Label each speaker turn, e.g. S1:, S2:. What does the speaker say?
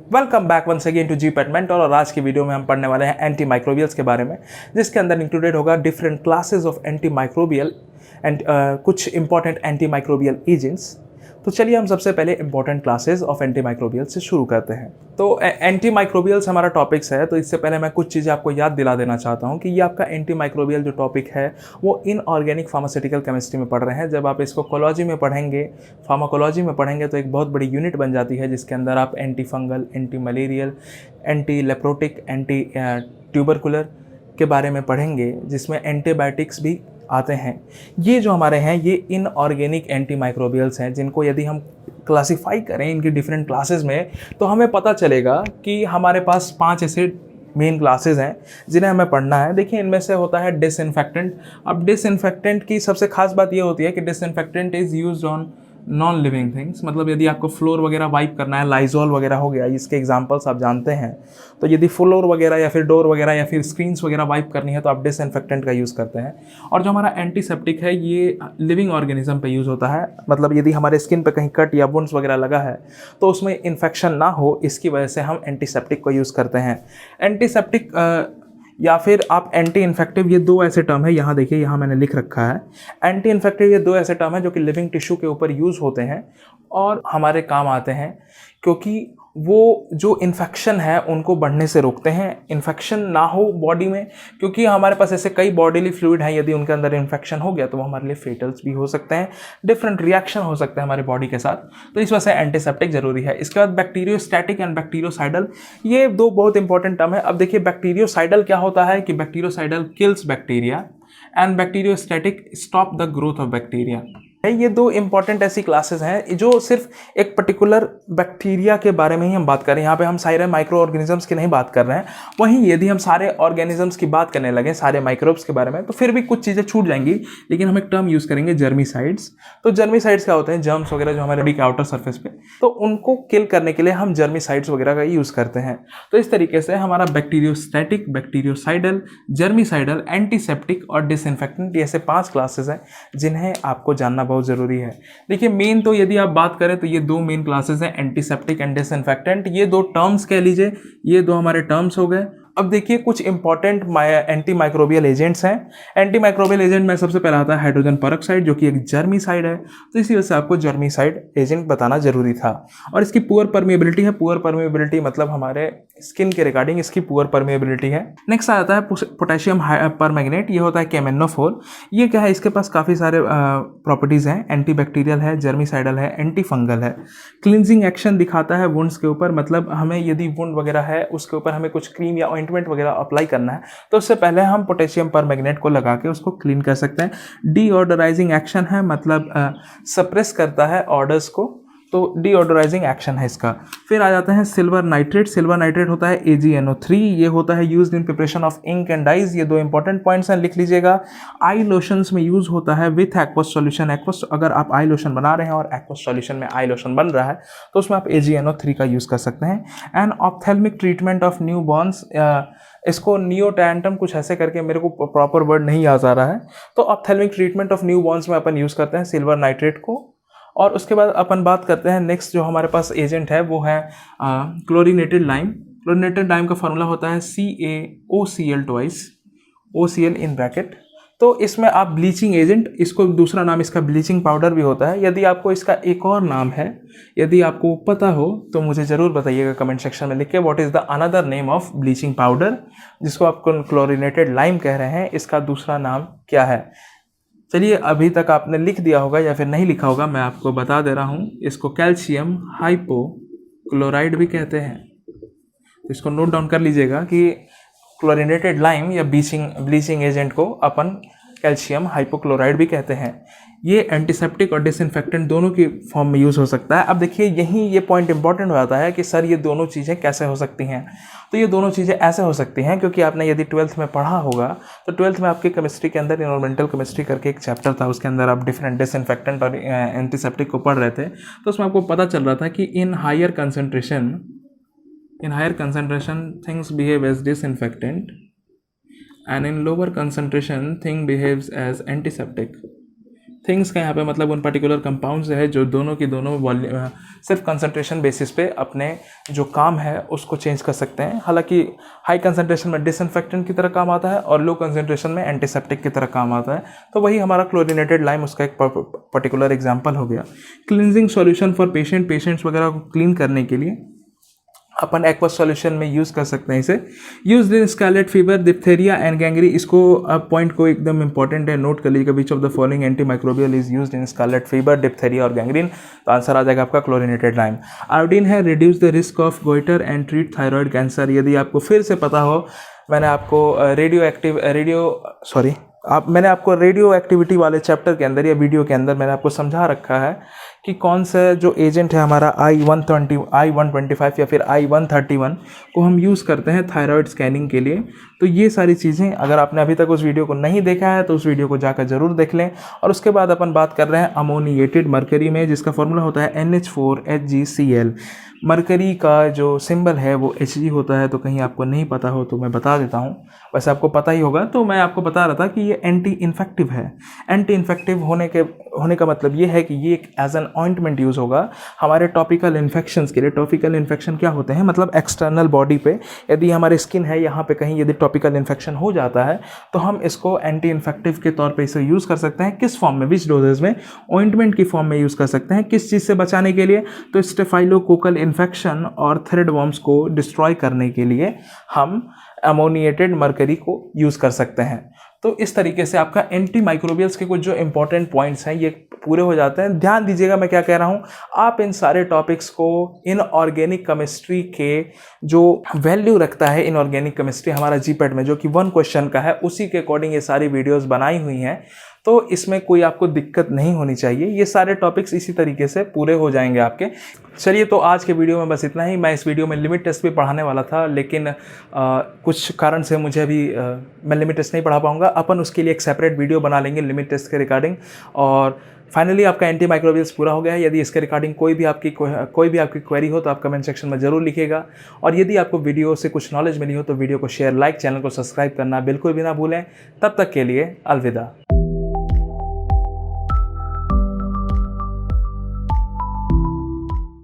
S1: Welcome back once again to GPAT mentor. और आज की वीडियो में हम पढ़ने वाले हैं एंटी माइक्रोबियल्स के बारे में, जिसके अंदर इंक्लूडेड होगा different classes of anti microbial and कुछ इंपॉर्टेंट एंटी माइक्रोबियल एजेंट्स। तो चलिए हम सबसे पहले important classes of anti microbial से शुरू करते हैं। तो एंटी माइक्रोबियल्स हमारा टॉपिक्स है, तो इससे पहले मैं कुछ चीज़ें आपको याद दिला देना चाहता हूँ कि ये आपका एंटी माइक्रोबियल जो टॉपिक है वो इनऑर्गेनिक फार्मास्यूटिकल केमिस्ट्री में पढ़ रहे हैं। जब आप इसको कोलॉजी में पढ़ेंगे, फार्माकोलॉजी में पढ़ेंगे, तो एक बहुत बड़ी यूनिट बन जाती है जिसके अंदर आप antifungal, antimalarial, antileprotic, antitubercular के बारे में पढ़ेंगे, जिसमें एंटीबायोटिक्स भी आते हैं। ये जो हमारे हैं ये इनऑर्गेनिक एंटी माइक्रोबियल्स हैं, जिनको यदि हम क्लासिफाई करें इनकी डिफरेंट क्लासेस में, तो हमें पता चलेगा कि हमारे पास 5 ऐसे मेन क्लासेस हैं जिन्हें हमें पढ़ना है। देखिए, इनमें से होता है डिसइंफेक्टेंट। अब डिसइंफेक्टेंट की सबसे खास बात ये होती है कि disinfectant is used on non living things. मतलब यदि आपको फ्लोर वगैरह वाइप करना है, लाइजॉल वगैरह हो गया, इसके एग्जांपल्स आप जानते हैं। तो यदि फ्लोर वगैरह या फिर डोर वगैरह या फिर स्क्रीन्स वगैरह वाइप करनी है तो आप डिसइंफेक्टेंट का यूज़ करते हैं। और जो हमारा एंटीसेप्टिक है ये लिविंग ऑर्गेनिज्म पे यूज़ होता है। मतलब यदि हमारे स्किन पे कहीं कट या वुंड्स वगैरह लगा है तो उसमें इन्फेक्शन ना हो, इसकी वजह से हम एंटीसेप्टिक को यूज़ करते हैं। एंटीसेप्टिक या फिर आप एंटी इन्फेक्टिव, ये दो ऐसे टर्म है। यहाँ देखिए, यहाँ मैंने लिख रखा है एंटी इन्फेक्टिव। ये दो ऐसे टर्म है जो कि लिविंग टिश्यू के ऊपर यूज़ होते हैं और हमारे काम आते हैं, क्योंकि वो जो इन्फेक्शन है उनको बढ़ने से रोकते हैं। इन्फेक्शन ना हो बॉडी में, क्योंकि हमारे पास ऐसे कई बॉडीली फ्लूइड हैं, यदि उनके अंदर इन्फेक्शन हो गया तो वो हमारे लिए फेटल्स भी हो सकते हैं। डिफरेंट रिएक्शन हो सकते हैं हमारी बॉडी के साथ, तो इस वजह से एंटीसेप्टिक जरूरी है। इसके बाद बैक्टीरियोस्टैटिक एंड बैक्टीरियोसाइडल, ये दो बहुत इंपॉर्टेंट टर्म है। अब देखिए, बैक्टीरियोसाइडल क्या होता है कि bacteriocidal kills bacteria and bacteriostatic stop the growth of bacteria. ये दो इंपॉर्टेंट ऐसी क्लासेस हैं जो सिर्फ एक पर्टिकुलर बैक्टीरिया के बारे में ही हम बात कर रहे हैं। यहाँ पे हम सारे माइक्रो ऑर्गेनिजम्स की नहीं बात कर रहे हैं। वहीं यदि हम सारे ऑर्गेनिजम्स की बात करने लगे, सारे माइक्रोब्स के बारे में, तो फिर भी कुछ चीज़ें छूट जाएंगी। लेकिन हम एक टर्म यूज़ करेंगे, जर्मीसाइड्स। तो जर्मीसाइड्स क्या होते हैं? जर्म्स वगैरह जो हमारे बॉडी के आउटर सर्फेस पे, तो उनको किल करने के लिए हम जर्मीसाइड्स वगैरह का यूज़ करते हैं। तो इस तरीके से हमारा बैक्टीरियोस्टैटिक, बैक्टीरियोसाइडल, जर्मीसाइडल, एंटीसेप्टिक और डिसइंफेक्टेंट, ये ऐसे 5 क्लासेस हैं जिन्हें आपको जानना बहुत ज़रूरी है। देखिए, मेन तो यदि आप बात करें तो ये दो मेन क्लासेस हैं, एंटीसेप्टिक एंड डिसइंफेक्टेंट। ये दो टर्म्स कह लीजिए, ये दो हमारे टर्म्स हो गए। अब देखिए, कुछ इंपॉर्टेंट एंटी माइक्रोबियल एजेंट्स हैं। एंटी माइक्रोबियल एजेंट में सबसे पहला आता है हाइड्रोजन पेरोक्साइड, जो कि एक जर्मीसाइड है। तो इसी वजह से आपको जर्मीसाइड एजेंट बताना जरूरी था। और इसकी पुअर परमिएबिलिटी है। पुअर परमिएबिलिटी मतलब हमारे स्किन के रिगार्डिंग इसकी पुअर परमिएबिलिटी है। नेक्स्ट आ जाता है पोटेशियम परमैंगनेट। ये होता है केमेनोफोर। ये क्या है? इसके पास काफ़ी सारे प्रॉपर्टीज़ हैं। एंटीबैक्टीरियल है, जर्मीसाइडल है, एंटी फंगल है। क्लिनजिंग एक्शन दिखाता है वुंड्स के ऊपर। मतलब हमें यदि वुंड वगैरह है उसके ऊपर हमें कुछ क्रीम या ऑइंटमेंट वगैरह अप्लाई करना है, तो उससे पहले हम पोटेशियम परमैंगनेट को लगा के उसको क्लीन कर सकते हैं। डीऑडराइजिंग एक्शन है, मतलब सप्रेस करता है ऑर्डर्स को, तो डीऑडराइजिंग एक्शन है इसका। फिर आ जाते हैं सिल्वर नाइट्रेट। सिल्वर नाइट्रेट होता है AgNO3। ये होता है used in preparation of ink and dyes. ये दो इंपॉर्टेंट पॉइंट्स हैं, लिख लीजिएगा। आई लोशंस में यूज होता है विथ एक्वस सॉल्यूशन। एक्वस, अगर आप आई लोशन बना रहे हैं और एक्वस सॉल्यूशन में आई लोशन बन रहा है तो उसमें आप AgNO3 का यूज़ कर सकते हैं। And ophthalmic treatment of new borns, इसको नियोटैंटम कुछ ऐसे करके, मेरे को प्रॉपर वर्ड नहीं याद आ रहा है। तो ophthalmic treatment of new borns में अपन यूज़ करते हैं सिल्वर नाइट्रेट को। और उसके बाद अपन बात करते हैं नेक्स्ट जो हमारे पास एजेंट है वो है क्लोरीनेटेड लाइम। क्लोरीनेटेड लाइम का फॉर्मूला होता है CaOCl twice, OCl in bracket. तो इसमें आप ब्लीचिंग एजेंट, इसको दूसरा नाम इसका ब्लीचिंग पाउडर भी होता है। यदि आपको इसका एक और नाम है, यदि आपको पता हो तो मुझे ज़रूर बताइएगा कमेंट सेक्शन में लिख के, what is the another name of bleaching powder, जिसको आप क्लोरीनेटेड लाइम कह रहे हैं, इसका दूसरा नाम क्या है? चलिए, अभी तक आपने लिख दिया होगा या फिर नहीं लिखा होगा, मैं आपको बता दे रहा हूँ। इसको कैल्शियम हाइपोक्लोराइड भी कहते हैं। तो इसको नोट डाउन कर लीजिएगा कि क्लोरीनेटेड लाइम या ब्लीचिंग एजेंट को अपन कैल्शियम हाइपोक्लोराइड भी कहते हैं। ये एंटीसेप्टिक और डिसइंफेक्टेंट दोनों की फॉर्म में यूज़ हो सकता है। अब देखिए, यहीं ये पॉइंट इंपॉर्टेंट हो जाता है कि सर ये दोनों चीज़ें कैसे हो सकती हैं। तो ये दोनों चीज़ें ऐसे हो सकती हैं क्योंकि आपने यदि 12th में पढ़ा होगा तो 12th में आपकी केमिस्ट्री के अंदर इन्वायरमेंटल केमिस्ट्री करके एक चैप्टर था, उसके अंदर आप डिफरेंट डिसइंफेक्टेंट और एंटीसेप्टिक को पढ़ रहे थे। तो उसमें आपको पता चल रहा था कि in higher concentration things behave as disinfectant and in lower concentration thing behaves as antiseptic. Things का यहाँ पे मतलब उन पर्टिकुलर कंपाउंड्स है जो दोनों की दोनों सिर्फ कंसंट्रेशन बेसिस पे अपने जो काम है उसको चेंज कर सकते हैं। हालांकि हाई कंसंट्रेशन में डिसइंफेक्टेंट की तरह काम आता है और लो कंसंट्रेशन में एंटीसेप्टिक की तरह काम आता है। तो वही हमारा क्लोरीनेटेड लाइम उसका एक पर्टिकुलर एग्जाम्पल हो गया। क्लिनजिंग सॉल्यूशन फॉर पेशेंट्स वगैरह को क्लीन करने के लिए अपन एक्वा सॉल्यूशन में यूज़ कर सकते हैं इसे। Use in scarlet fever, diphtheria and gangrene. इसको अब पॉइंट को एकदम इंपॉर्टेंट है, नोट कर लीजिएगा। Which of the following anti microbial is used in scarlet fever, diphtheria और गैंग्रीन। तो आंसर आ जाएगा आपका क्लोरीनेटेड लाइम। आयोडीन है reduce the risk of goitre and treat thyroid cancer. यदि आपको फिर से पता हो, मैंने आपको मैंने आपको रेडियो एक्टिविटी वाले चैप्टर के अंदर या वीडियो के अंदर मैंने आपको समझा रखा है कि कौन सा जो एजेंट है हमारा I-125 या फिर I-131 को हम यूज़ करते हैं थायराइड स्कैनिंग के लिए। तो ये सारी चीज़ें अगर आपने अभी तक उस वीडियो को नहीं देखा है तो उस वीडियो को जाकर ज़रूर देख लें। और उसके बाद अपन बात कर रहे हैं अमोनिएटेड मरकरी में, जिसका फॉर्मूला होता है NH4HgCl। मरकरी का जो सिंबल है वो Hg होता है। तो कहीं आपको नहीं पता हो तो मैं बता देता हूँ, वैसे आपको पता ही होगा। तो मैं आपको बता रहा था कि ये एंटी इन्फेक्टिव है। एंटी इन्फेक्टिव होने का मतलब ये है कि ये एक एज एन ऑइंटमेंट यूज़ होगा हमारे टॉपिकल इन्फेक्शंस के लिए। टॉपिकल इन्फेक्शन क्या होते हैं, मतलब एक्सटर्नल बॉडी पे यदि हमारी स्किन है, यहाँ पे कहीं यदि टॉपिकल इन्फेक्शन हो जाता है तो हम इसको एंटी इन्फेक्टिव के तौर पे इसे यूज़ कर सकते हैं। किस फॉर्म में, विच डोजेज में? ऑइंटमेंट की फॉर्म में यूज़ कर सकते हैं। किस चीज़ से बचाने के लिए? तो स्टेफाइलोकोकल इन्फेक्शन और थ्रेड वॉर्म्स को डिस्ट्रॉय करने के लिए हम अमोनिएटेड मरकरी को यूज़ कर सकते हैं। तो इस तरीके से आपका एंटी माइक्रोबियल्स के कुछ जो इंपॉर्टेंट पॉइंट्स हैं ये पूरे हो जाते हैं। ध्यान दीजिएगा मैं क्या कह रहा हूँ। आप इन सारे टॉपिक्स को इनऑर्गेनिक केमिस्ट्री के जो वैल्यू रखता है, इनऑर्गेनिक केमिस्ट्री हमारा जीपेट में जो कि 1 क्वेश्चन का है, उसी के अकॉर्डिंग ये सारी वीडियोस बनाई हुई हैं। तो इसमें कोई आपको दिक्कत नहीं होनी चाहिए। ये सारे टॉपिक्स इसी तरीके से पूरे हो जाएंगे आपके। चलिए, तो आज के वीडियो में बस इतना ही। मैं इस वीडियो में लिमिट टेस्ट भी पढ़ाने वाला था, लेकिन कुछ कारण से मुझे अभी मैं लिमिट टेस्ट नहीं पढ़ा पाऊंगा। अपन उसके लिए एक सेपरेट वीडियो बना लेंगे लिमिट टेस्ट के रिगार्डिंग। और फाइनली आपका एंटी माइक्रोबियल्स पूरा हो गया है। यदि इसके रिगार्डिंग कोई भी आपकी क्वेरी हो तो आप कमेंट सेक्शन में ज़रूर लिखिएगा। और यदि आपको वीडियो से कुछ नॉलेज मिली हो तो वीडियो को शेयर, लाइक, चैनल को सब्सक्राइब करना बिल्कुल भी ना भूलें। तब तक के लिए अलविदा।